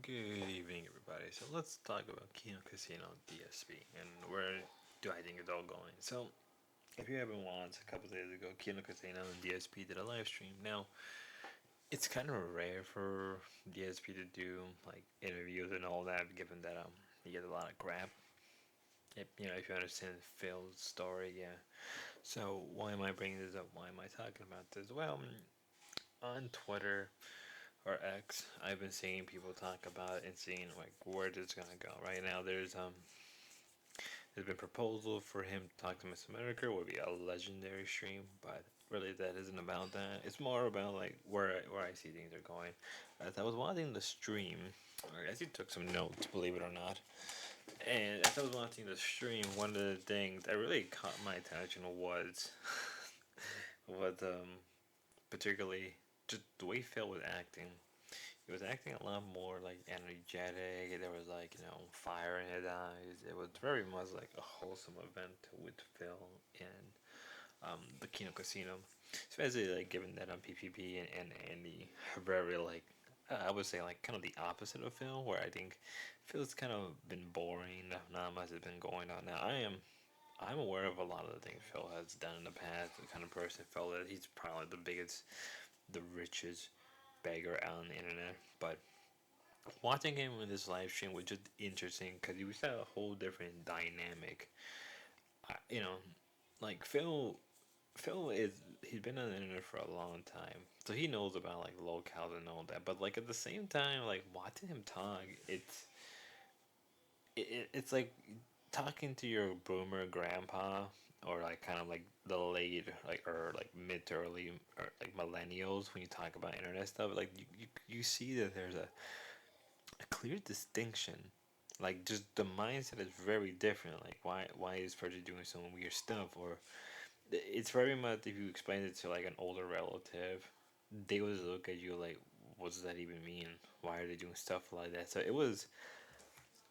Good evening, everybody. So let's talk about Kino Casino DSP and where do I think it's all going. So if you haven't watched, a couple days ago, Kino Casino and DSP did a live stream. Now it's kind of rare for DSP to do like interviews and all that, given that he gets a lot of crap. If you understand Phil's story, yeah. So why am I bringing this up? Why am I talking about this? Well, on Twitter or X, I've been seeing people talk about it and seeing like where this is gonna go. Right now, there's been proposal for him to talk to Miss America. Would be a legendary stream, but really that isn't about that. It's more about like where I see things are going. As I was watching the stream, I actually took some notes, believe it or not. And as I was watching the stream, one of the things that really caught my attention was particularly just the way Phil was acting. He was acting a lot more like energetic. There was like fire in his eyes. It was very much like a wholesome event with Phil and the Kino Casino, especially like given that PPP and Andy are very like I would say like kind of the opposite of Phil, where I think Phil's kind of been boring. Not much has been going on. Now I'm aware of a lot of the things Phil has done in the past. The kind of person Phil that he's probably the biggest, the richest beggar out on the internet, but watching him in this live stream was just interesting because he was at a whole different dynamic. I, you know, like Phil is he's been on the internet for a long time, so he knows about like locales and all that. But like at the same time, like watching him talk, it's like talking to your boomer grandpa or like kind of like the late like or like mid to early or like millennials when you talk about internet stuff. Like you see that there's a clear distinction. Like just the mindset is very different. Like why is Freddy doing some weird stuff? Or it's very much if you explain it to like an older relative, they would look at you like, what does that even mean? Why are they doing stuff like that? So it was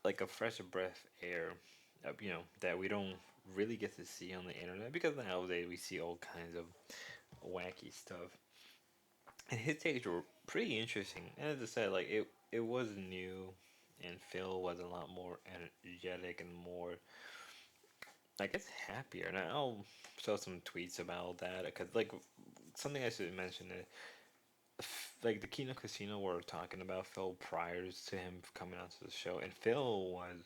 like a fresh breath air, that we don't really get to see on the internet because nowadays we see all kinds of wacky stuff. And his takes were pretty interesting. And as I said, like it was new, and Phil was a lot more energetic and more, I guess, happier. And I'll show some tweets about that because like something I should mention is like the Kino Casino were talking about Phil prior to him coming onto the show, and Phil was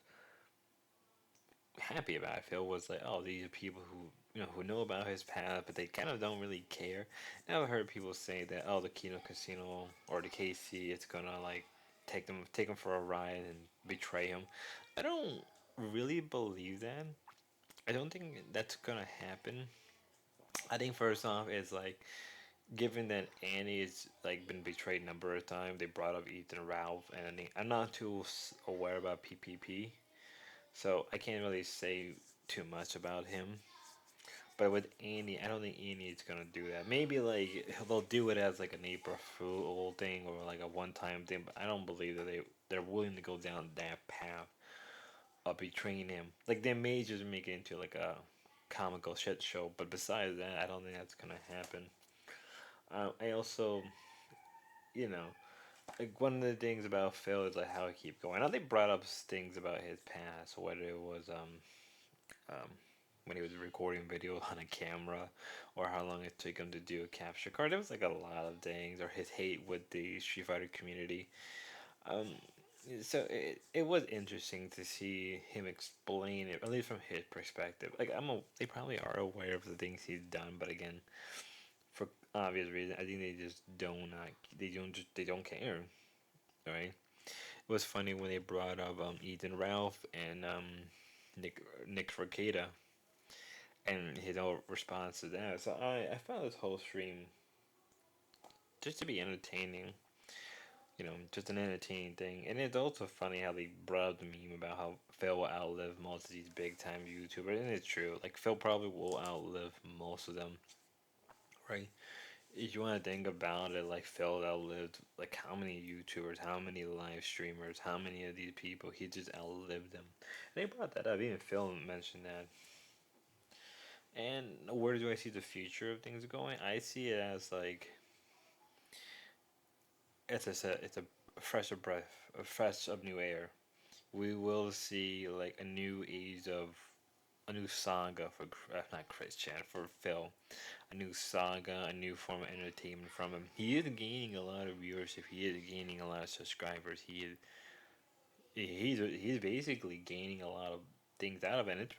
happy about it. Phil was like, "Oh, these are people who know about his past, but they kind of don't really care." And I've heard people say that, "Oh, the Kino Casino or the KC, it's gonna like take them for a ride and betray him." I don't really believe that. I don't think that's gonna happen. I think first off is like given that Annie has like been betrayed a number of times, they brought up Ethan Ralph, and I'm not too aware about PPP, so I can't really say too much about him. But with Annie, I don't think Annie is gonna do that. Maybe like they'll do it as like an April Fool thing or like a one-time thing, but I don't believe that they're willing to go down that path of betraying him. Like they may just make it into like a comical shit show, but besides that, I don't think that's gonna happen. I also, you know, like one of the things about Phil is like how he keep going. Now they brought up things about his past, whether it was um when he was recording video on a camera, or how long it took him to do a capture card. There was like a lot of things, or his hate with the Street Fighter community. Um, so it was interesting to see him explain it, at least from his perspective. Like they probably are aware of the things he's done, but again, for obvious reasons, I think they just they don't care, right? It was funny when they brought up Ethan Ralph and Nick Rekieta and his whole response to that. So I found this whole stream just to be entertaining, just an entertaining thing. And it's also funny how they brought up the meme about how Phil will outlive most of these big time YouTubers, and it's true. Like Phil probably will outlive most of them, right? If you want to think about it, like Phil outlived like how many YouTubers, how many live streamers, how many of these people he just outlived them. And they brought that up. Even Phil mentioned that. And where do I see the future of things going? I see it as like, as I said, it's a a fresh of breath, a fresh of new air. We will see like a new age of a new saga for not Christian for Phil, a new saga, a new form of entertainment from him. He is gaining a lot of viewership. He is gaining a lot of subscribers. He's basically gaining a lot of things out of it. And it's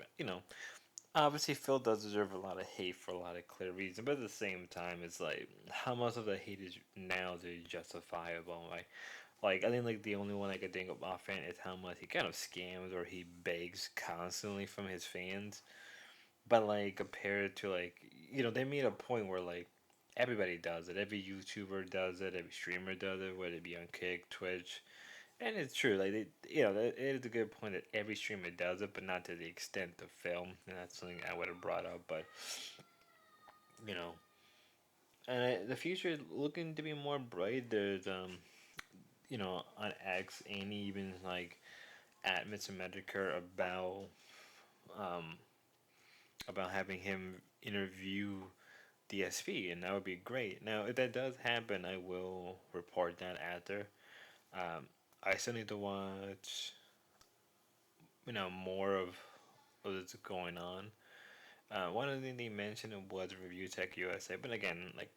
obviously Phil does deserve a lot of hate for a lot of clear reasons, but at the same time, it's like how much of the hate is nowadays justifiable? Like I think like the only one I could think of offhand is how much he kind of scams or he begs constantly from his fans. But like compared to like they made a point where like everybody does it. Every YouTuber does it. Every streamer does it, whether it be on Kick, Twitch, and it's true. Like it is a good point that every streamer does it, but not to the extent of film. And that's something I would have brought up. But you know, the future is looking to be more bright. There's on X, Annie even like admits a Medicare um about having him interview DSP, and that would be great. Now, if that does happen, I will report that after. Um, I still need to watch, more of what's going on. One of the things they mentioned was Review Tech USA, but again, like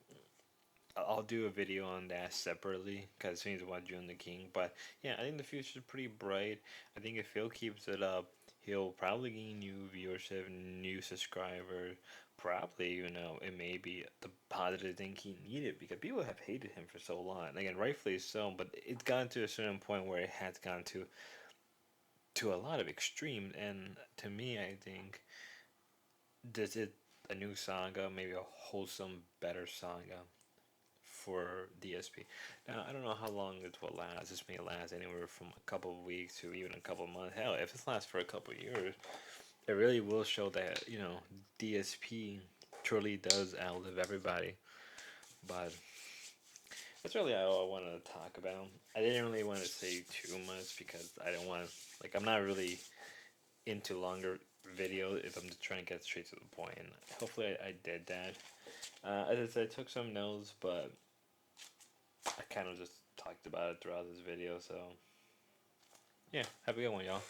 I'll do a video on that separately because it to watch June the King. But yeah, I think the future is pretty bright. I think if Phil keeps it up, he'll probably gain new viewership, new subscribers. Probably, it may be the positive thing he needed because people have hated him for so long. And again, rightfully so, but it's gotten to a certain point where it has gone to a lot of extreme. And to me, I think this is a new saga, maybe a wholesome, better saga for DSP. Now, I don't know how long this will last. This may last anywhere from a couple of weeks to even a couple of months. Hell, if this lasts for a couple of years, it really will show that, DSP truly does outlive everybody. But that's really all I wanted to talk about. I didn't really want to say too much because I don't want, like, I'm not really into longer videos if I'm just trying to get straight to the point. And hopefully I did that. As I said, I took some notes, but I kind of just talked about it throughout this video, so yeah, have a good one, y'all.